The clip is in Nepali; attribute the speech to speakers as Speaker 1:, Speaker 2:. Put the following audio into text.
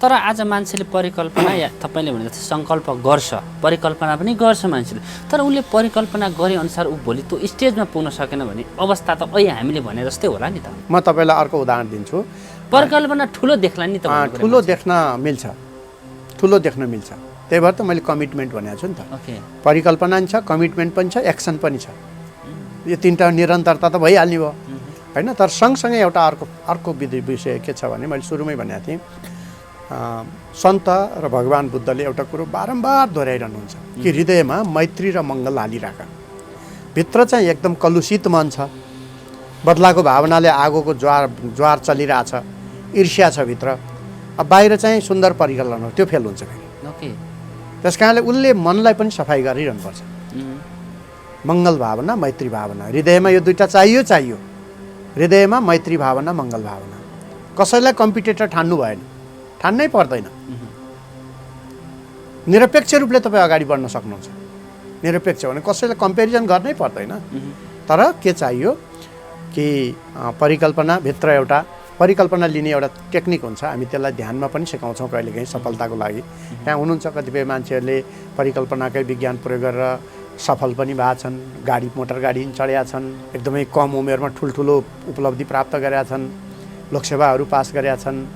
Speaker 1: तर आज मान्छेले परिकल्पना या तपाईँले भने जस्तै सङ्कल्प गर्छ, परिकल्पना पनि गर्छ मान्छेले, तर उसले परिकल्पना गरे अनुसार ऊ भोलि त्यो स्टेजमा पुग्न सकेन भने अवस्था त अहिले हामीले भने जस्तै होला नि त।
Speaker 2: म तपाईँलाई अर्को उदाहरण दिन्छु।
Speaker 1: परिकल्पना ठुलो देख्ला नि त,
Speaker 2: ठुलो देख्न मिल्छ, ठुलो देख्न मिल्छ, त्यही भएर त मैले कमिटमेन्ट भनेको छु नि त। परिकल्पना पनि छ, कमिटमेन्ट पनि छ, एक्सन पनि छ, यो तिनवटा निरन्तरता त भइहाल्ने भयो होइन। तर सँगसँगै एउटा अर्को विषय के छ भने मैले सुरुमै भनेको थिएँ, सन्त र भगवान् बुद्धले एउटा कुरो बारम्बार दोहोऱ्याइरहनुहुन्छ कि हृदयमा मैत्री र मङ्गल हालिराख। भित्र चाहिँ एकदम कलुषित मन छ, बदलाको भावनाले आगोको ज्वार चलिरहेछ, ईर्ष्या छ भित्र, अब बाहिर चाहिँ सुन्दर परिकल्पना हो, त्यो फेल हुन्छ फेरि। त्यस कारणले उसले मनलाई पनि सफाइ गरिरहनुपर्छ। मङ्गल भावना, मैत्री भावना, हृदयमा यो दुईवटा चाहियो। हृदयमा मैत्री भावना, मङ्गल भावना। कसैलाई कम्पिटिटर ठान्नु भएन, ठान्नै पर्दैन। निरपेक्ष रूपले तपाईँ अगाडि बढ्न सक्नुहुन्छ। निरपेक्ष भने कसैलाई कम्पेरिजन गर्नै पर्दैन। तर के चाहियो कि परिकल्पनाभित्र एउटा परिकल्पना लिने एउटा टेक्निक हुन्छ, हामी त्यसलाई ध्यानमा पनि सिकाउँछौँ कहिलेकाहीँ सफलताको लागि। यहाँ हुनुहुन्छ कतिपय मान्छेहरूले परिकल्पनाकै विज्ञान प्रयोग गरेर सफल पनि भएका छन्, मोटर गाडी चढेका छन्, एकदमै कम उमेरमा ठुल्ठुलो उपलब्धि प्राप्त गरेका छन्, लोकसेवाहरू पास गरेका छन्,